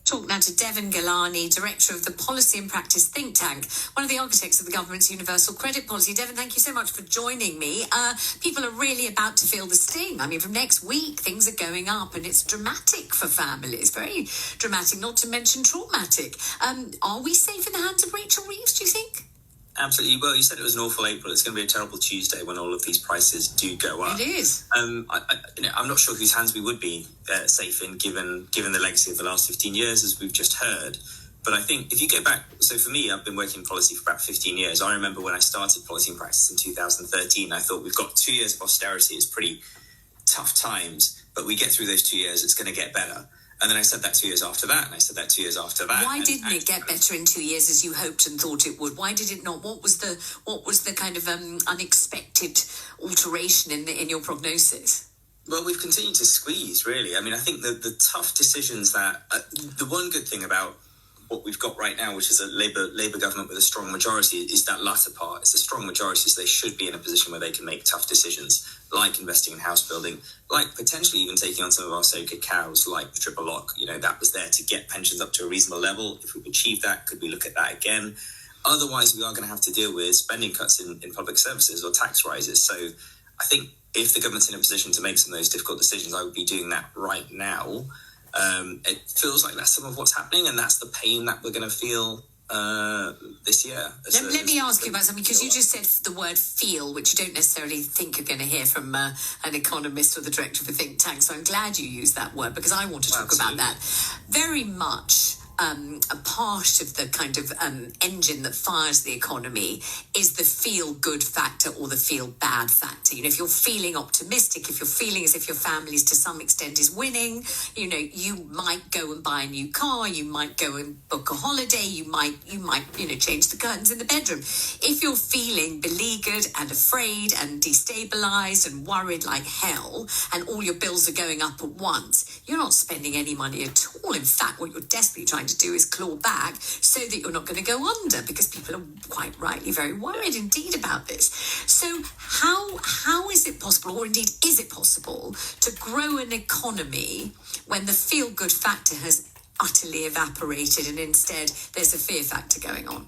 Talk now to Deven Ghelani, Director of the Policy and Practice think tank, one of the architects of the government's universal credit policy. Deven, thank you so much for joining me. People are really about to feel the sting. I mean, from next week, things are going up and it's dramatic for families, very dramatic, not to mention traumatic. Are we safe in the hands of Rachel Reeves, do you think? Absolutely. Well, you said it was an awful April. It's going to be a terrible Tuesday when all of these prices do go up. It is. I'm not sure whose hands we would be safe in, given the legacy of the last 15 years, as we've just heard. But I think if you go back, so for me, I've been working in policy for about 15 years. I remember when I started policy and practice in 2013, I thought we've got 2 years of austerity. It's pretty tough times, but we get through those 2 years, it's going to get better. And then I said that 2 years after that, and I said that 2 years after that. Why didn't it get better in 2 years as you hoped and thought it would? Why did it not? What was the kind of unexpected alteration in your prognosis? Well, we've continued to squeeze, really. I mean, I think the tough decisions that the one good thing about what we've got right now, which is a Labour government with a strong majority, is that latter part. It's a strong majority, so they should be in a position where they can make tough decisions, like investing in house building, like potentially even taking on some of our so-called cows, like the triple lock. You know, that was there to get pensions up to a reasonable level. If we've achieved that, could we look at that again? Otherwise, we are going to have to deal with spending cuts in public services or tax rises. So I think if the government's in a position to make some of those difficult decisions, I would be doing that right now. It feels like that's some of what's happening, and that's the pain that we're going to feel this year. Let me ask you about something, because you just said the word feel, which you don't necessarily think you're going to hear from an economist or the director of a think tank. So I'm glad you used that word, because I want to talk about that. Very much a part of the kind of engine that fires the economy is the feel-good factor or the feel-bad factor. You know, if you're feeling optimistic, if you're feeling as if your family's to some extent is winning, you know, you might go and buy a new car, you might go and book a holiday, you might change the curtains in the bedroom. If you're feeling beleaguered and afraid and destabilised and worried like hell, and all your bills are going up at once, you're not spending any money at all. In fact, what you're desperately trying to do is claw back so that you're not going to go under, because people are quite rightly very worried indeed about this. So how is it possible, or indeed is it possible, to grow an economy when the feel-good factor has utterly evaporated and instead there's a fear factor going on?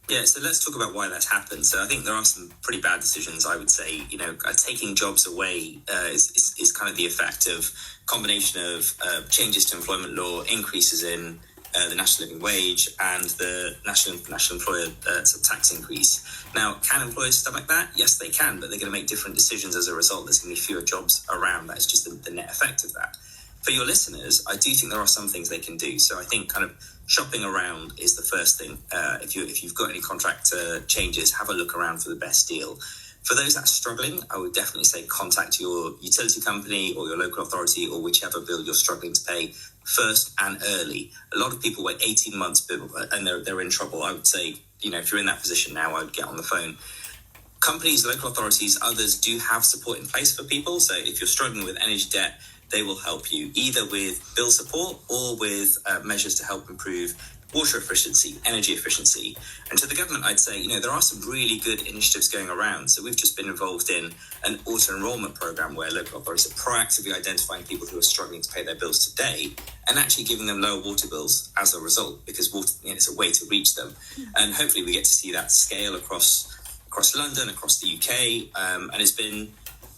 Yeah, so let's talk about why that's happened. So I think there are some pretty bad decisions, I would say. You know, taking jobs away is kind of the effect of combination of changes to employment law, increases in the national living wage, and the national employer tax increase. Now, can employers stomach that? Yes, they can, but they're going to make different decisions as a result. There's going to be fewer jobs around. That's just the net effect of that. For your listeners, I do think there are some things they can do. So I think kind of shopping around is the first thing. If you've got any contract changes, have a look around for the best deal. For those that are struggling, I would definitely say contact your utility company or your local authority or whichever bill you're struggling to pay first and early. A lot of people wait 18 months and they're in trouble. I would say, you know, if you're in that position now, I would get on the phone. Companies, local authorities, others do have support in place for people. So if you're struggling with energy debt, they will help you either with bill support or with measures to help improve water efficiency, energy efficiency. And to the government, I'd say, you know, there are some really good initiatives going around. So we've just been involved in an auto-enrollment program where local authorities are proactively identifying people who are struggling to pay their bills today and actually giving them lower water bills as a result, because water, you know, it's a way to reach them. And hopefully we get to see that scale across London, across the UK. And it's been,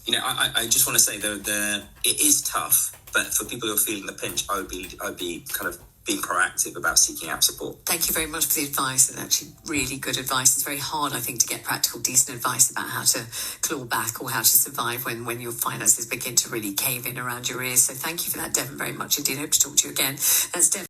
you know, I just want to say that it is tough, but for people who are feeling the pinch, I would be kind of being proactive about seeking out support. Thank you very much for the advice, and actually really good advice. It's very hard, I think, to get practical, decent advice about how to claw back or how to survive when your finances begin to really cave in around your ears. So thank you for that, Deven, very much indeed. Hope to talk to you again. That's Deven.